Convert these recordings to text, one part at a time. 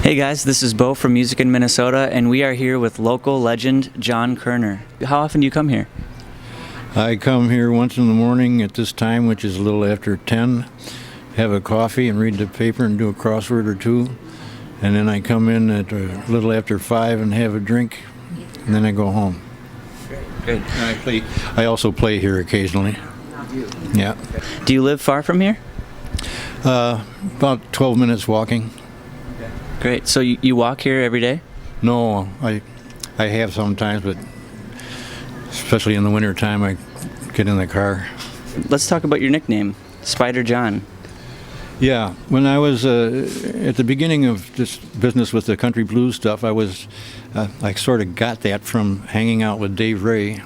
Hey guys, this is Bo from Music in Minnesota, and we are here with local legend John Koerner. How often do you come here? I come here once in the morning at this time, which is a little after 10, have a coffee and read the paper and do a crossword or two. And then I come in at a little after 5 and have a drink, and then I go home. Great. And I also play here occasionally. Yeah. Do you live far from here? About 12 minutes walking. Great. So you walk here every day? No, I have sometimes, but especially in the winter time, I get in the car. Let's talk about your nickname, Spider John. Yeah, when I was at the beginning of this business with the country blues stuff, I sort of got that from hanging out with Dave Ray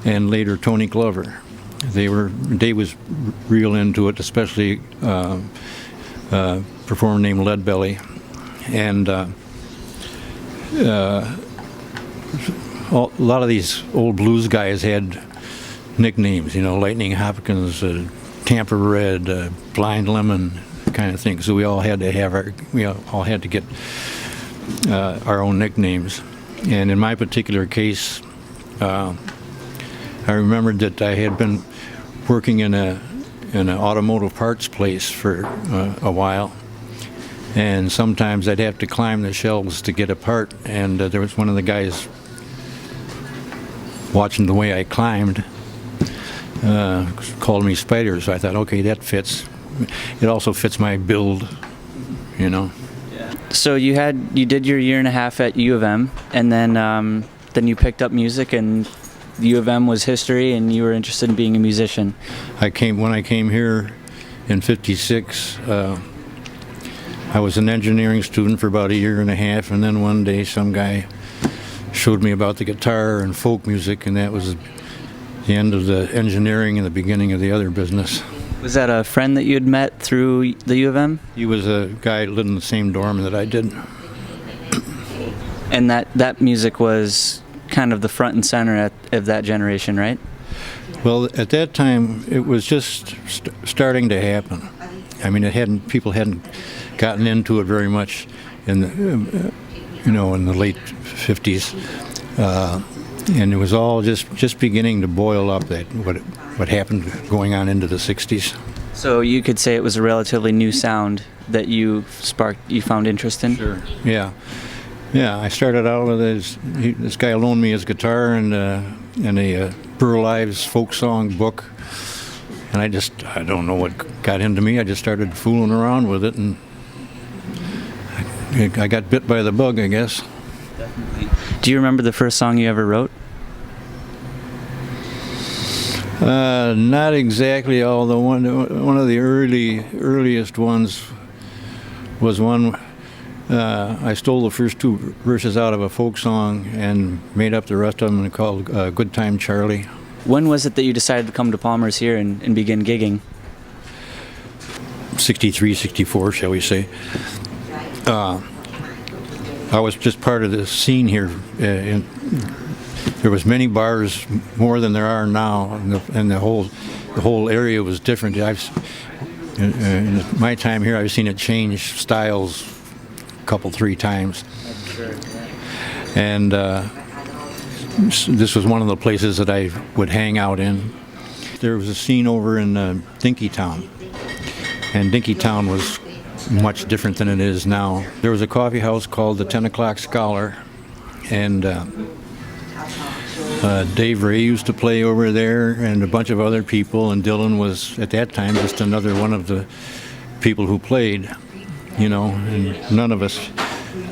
and later Tony Glover. Dave was real into it, especially a performer named Leadbelly. And a lot of these old blues guys had nicknames, Lightning Hopkins, Tampa Red, Blind Lemon, kind of thing. So we all had to get our own nicknames. And in my particular case, I remembered that I had been working in an automotive parts place for a while. And sometimes I'd have to climb the shelves to get a part, and there was one of the guys watching the way I climbed, called me Spider, so I thought, okay, that fits. It also fits my build, Yeah. So you did your year and a half at U of M, and then you picked up music, and U of M was history, and you were interested in being a musician. When I came here in '56. I was an engineering student for about a year and a half, and then one day some guy showed me about the guitar and folk music, and that was the end of the engineering and the beginning of the other business. Was that a friend that you had met through the U of M? He was a guy that lived in the same dorm that I did. And that music was kind of the front and center of that generation, right? Well, at that time, it was just starting to happen. I mean, people hadn't gotten into it very much in the late 50s, and it was all just beginning to boil up. What happened going on into the 60s. So you could say it was a relatively new sound that you found interest in. Sure. Yeah. I started out with this guy loaned me his guitar and a Burl Ives folk song book. And I don't know what got into me. I just started fooling around with it, and I got bit by the bug, I guess. Definitely. Do you remember the first song you ever wrote? Not exactly, although one of the earliest ones was one I stole the first two verses out of a folk song and made up the rest of them called Good Time Charlie. When was it that you decided to come to Palmer's here and begin gigging? 63, 64, shall we say. I was just part of the scene here. There was many bars, more than there are now, and the whole area was different. In my time here, I've seen it change styles a couple, 3 times. And this was one of the places that I would hang out in. There was a scene over in Dinkytown, and Dinkytown was much different than it is now. There was a coffee house called the 10 O'Clock Scholar, and Dave Ray used to play over there, and a bunch of other people, and Dylan was, at that time, just another one of the people who played, and none of us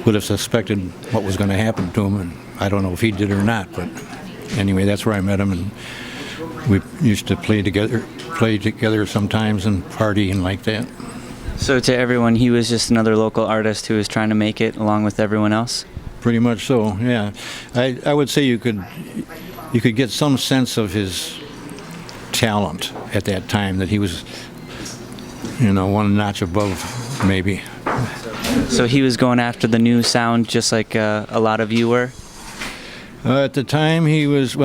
would have suspected what was going to happen to him, and I don't know if he did or not, but anyway, that's where I met him, and we used to play together sometimes and party and like that. So to everyone, he was just another local artist who was trying to make it along with everyone else? Pretty much so, yeah. I would say you could get some sense of his talent at that time, that he was, one notch above, maybe. So he was going after the new sound just like a lot of you were? At the time, he was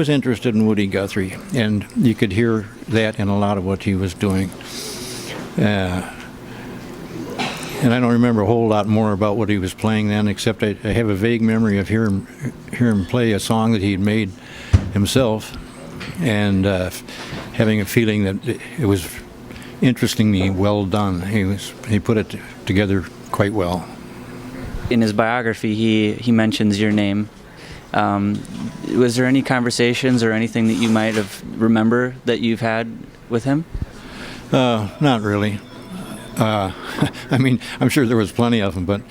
interested in Woody Guthrie, and you could hear that in a lot of what he was doing. and I don't remember a whole lot more about what he was playing then, except I have a vague memory of hearing him play a song that he'd made himself, and having a feeling that it was interestingly well done. He put it together quite well. In his biography, he mentions your name. Was there any conversations or anything that you might have remember that you've had with him? Not really. I mean, I'm sure there was plenty of them, but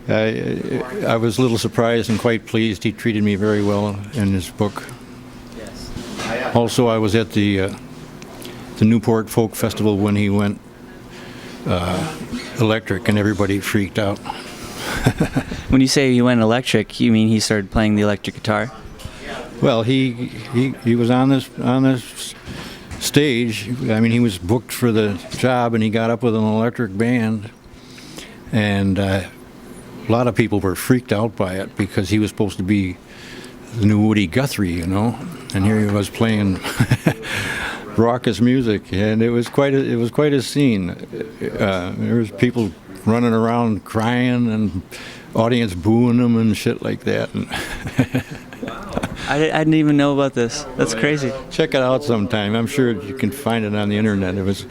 I was a little surprised and quite pleased. He treated me very well in his book. Yes. Also, I was at the Newport Folk Festival when he went electric, and everybody freaked out. When you say he went electric, you mean he started playing the electric guitar? Well, he was on this stage. I mean, he was booked for the job, and he got up with an electric band, and a lot of people were freaked out by it because he was supposed to be the new Woody Guthrie, you know, and here he was playing raucous music, and it was quite a scene. There was people running around crying and audience booing him and shit like that. I didn't even know about this. That's crazy. Check it out sometime. I'm sure you can find it on the internet. There was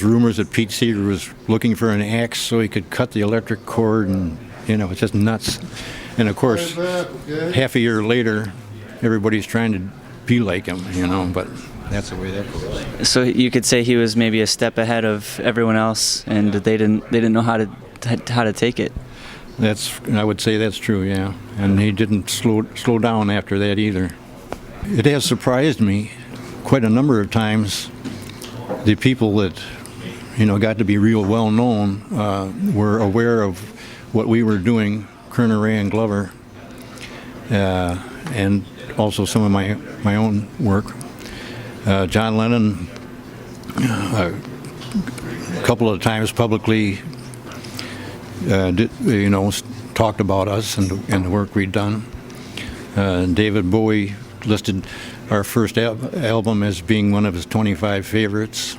rumors that Pete Seeger was looking for an axe so he could cut the electric cord, and it's just nuts. And of course, half a year later, everybody's trying to be like him, but that's the way that goes. So you could say he was maybe a step ahead of everyone else, and they didn't know how to take it. I would say that's true, yeah. And he didn't slow down after that either. It has surprised me quite a number of times. The people that got to be real well known were aware of what we were doing, Koerner, Ray, and Glover, and also some of my own work. John Lennon, a couple of times publicly, talked about us and the work we'd done. David Bowie listed our first album as being one of his 25 favorites.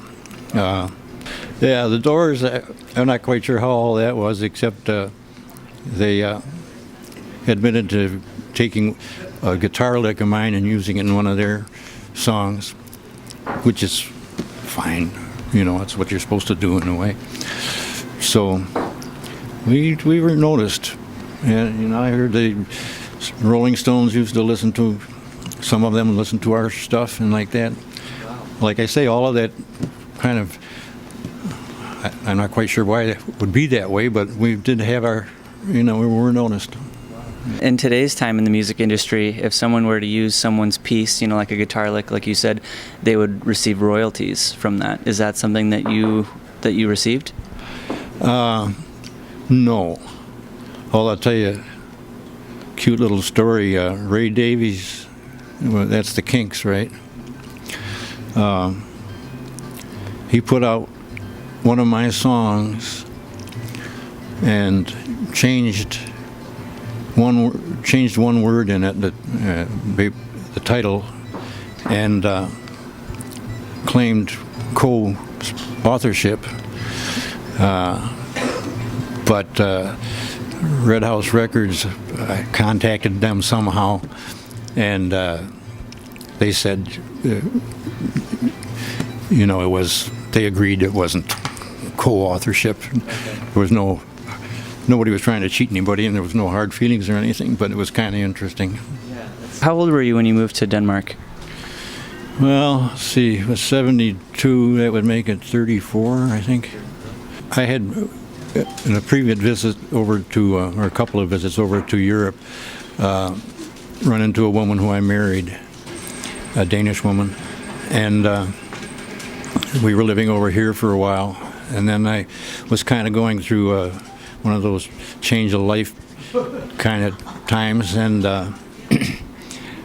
The Doors, I'm not quite sure how all that was, except they admitted to taking a guitar lick of mine and using it in one of their songs, which is fine. That's what you're supposed to do in a way. So we were noticed. And I heard the Rolling Stones used to listen to, some of them listen to our stuff and like that. Like I say, all of that kind of, I'm not quite sure why it would be that way, but we did have our, we were noticed. In today's time in the music industry, if someone were to use someone's piece, like a guitar lick, like you said, they would receive royalties from that. Is that something that you received? No. Well, I'll tell you a cute little story. Ray Davies, well, that's the Kinks, right? He put out one of my songs and changed one word in it, the title, and claimed co-authorship. But Red House Records contacted them somehow, and they said, it was. They agreed it wasn't co-authorship. There was nobody was trying to cheat anybody, and there was no hard feelings or anything. But it was kind of interesting. How old were you when you moved to Denmark? Well, let's see, it was 72. That would make it 34, I think. I had, in a previous visit over to, or a couple of visits over to Europe, run into a woman who I married, a Danish woman, and we were living over here for a while, and then I was kind of going through one of those change of life kind of times, and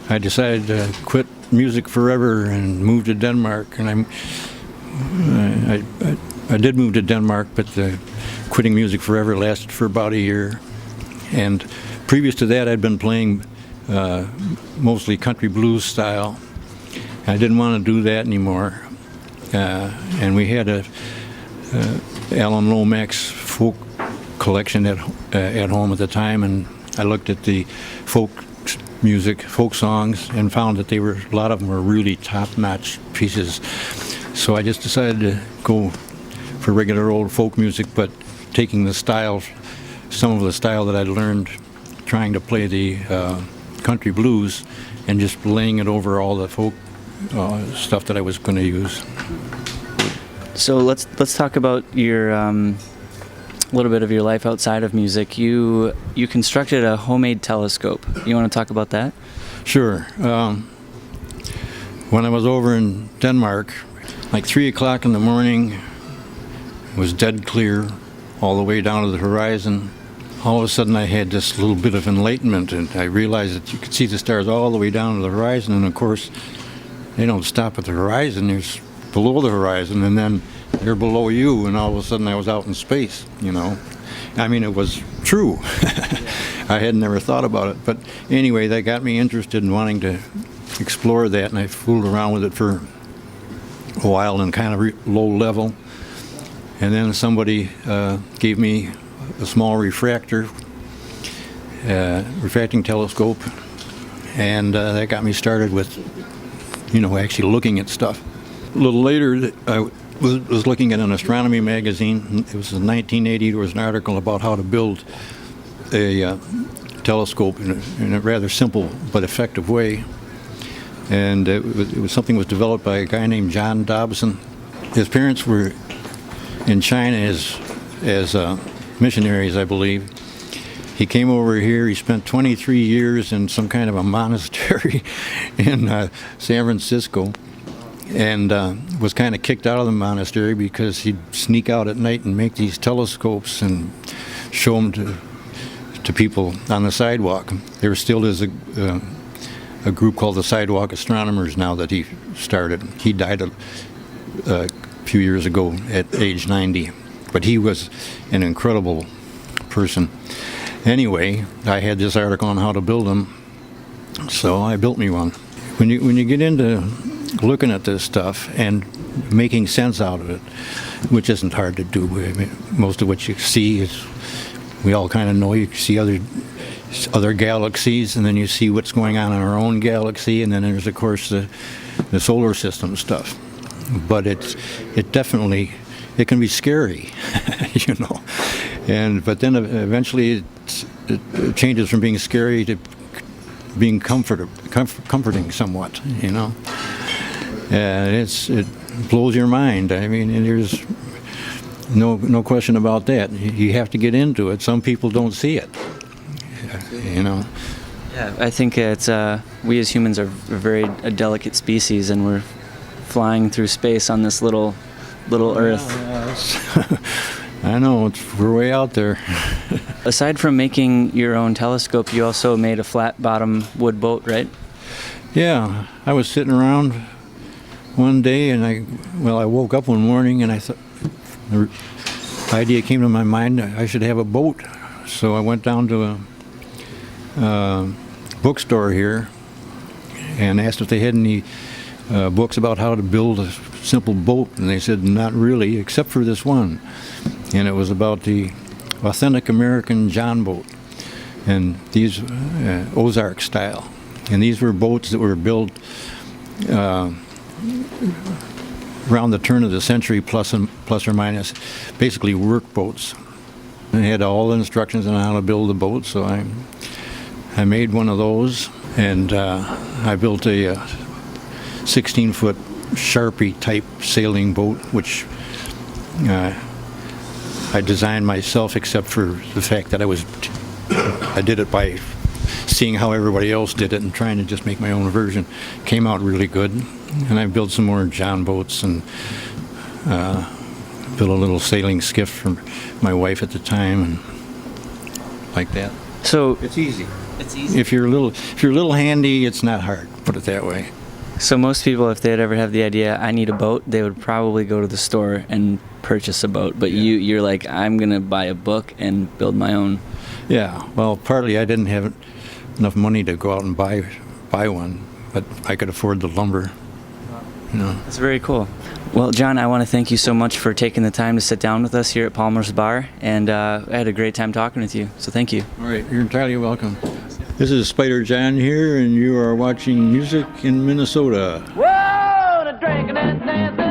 I decided to quit music forever and move to Denmark, and I did move to Denmark, but quitting music forever lasted for about a year. And previous to that, I'd been playing mostly country blues style. I didn't want to do that anymore. And we had a Alan Lomax folk collection at home at the time, and I looked at the folk music, folk songs, and found that a lot of them were really top-notch pieces. So I just decided to go for regular old folk music, but taking the style, some of the style that I'd learned trying to play the country blues, and just laying it over all the folk stuff that I was going to use. So let's talk about your little bit of your life outside of music. You constructed a homemade telescope. You want to talk about that? Sure. When I was over in Denmark, like 3 o'clock in the morning, it was dead clear all the way down to the horizon. All of a sudden I had this little bit of enlightenment, and I realized that you could see the stars all the way down to the horizon, and of course they don't stop at the horizon. They're below the horizon, and then they're below you, and all of a sudden I was out in space, you know. I mean, it was true. I had never thought about it. But anyway, that got me interested in wanting to explore that, and I fooled around with it for a while in kind of low level. And then somebody gave me a small refracting telescope, and that got me started with, you know, actually looking at stuff. A little later, I was looking at an astronomy magazine. It was in 1980. There was an article about how to build a telescope in a rather simple but effective way. And it was something that was developed by a guy named John Dobson. His parents were in China as missionaries, I believe. He came over here. He spent 23 years in some kind of a monastery in San Francisco, and was kind of kicked out of the monastery because he'd sneak out at night and make these telescopes and show them to people on the sidewalk. There still is a group called the Sidewalk Astronomers now that he started. He died a few years ago at age 90, but he was an incredible person. Anyway, I had this article on how to build them, so I built me one. When you get into looking at this stuff and making sense out of it, which isn't hard to do. I mean, most of what you see is, we all kind of know. You see other galaxies, and then you see what's going on in our own galaxy, and then there's of course the solar system stuff. But it can be scary, you know. But then eventually it changes from being scary to being comforting somewhat, you know. It blows your mind. I mean, and there's no question about that. You have to get into it. Some people don't see it, you know. Yeah, I think it's we as humans are a delicate species, and we're flying through space on this little Earth. I know, we're way out there. Aside from making your own telescope, you also made a flat-bottom wood boat, right? Yeah, I was sitting around one day, and I woke up one morning, and I thought, the idea came to my mind, I should have a boat. So I went down to a bookstore here and asked if they had any books about how to build a simple boat, and they said not really, except for this one, and it was about the authentic American John boat, and these Ozark style, and these were boats that were built around the turn of the century, plus or minus, basically work boats. They had all the instructions on how to build a boat, so I made one of those, and I built a 16-foot Sharpie type sailing boat, which I designed myself, except for the fact that I did it by seeing how everybody else did it and trying to just make my own version. Came out really good. And I built some more John boats, and built a little sailing skiff for my wife at the time, and like that. So it's easy. It's easy. If you're a little handy, it's not hard. Put it that way. So most people, if they'd ever have the idea, I need a boat, they would probably go to the store and purchase a boat. But yeah. You're like, I'm gonna buy a book and build my own. Yeah. Well, partly I didn't have enough money to go out and buy one, but I could afford the lumber. You know. That's very cool. Well, John, I want to thank you so much for taking the time to sit down with us here at Palmer's Bar, and I had a great time talking with you, so thank you. All right, you're entirely welcome. This is Spider John here, and you are watching Music in Minnesota. Whoa, the drinking and dancing.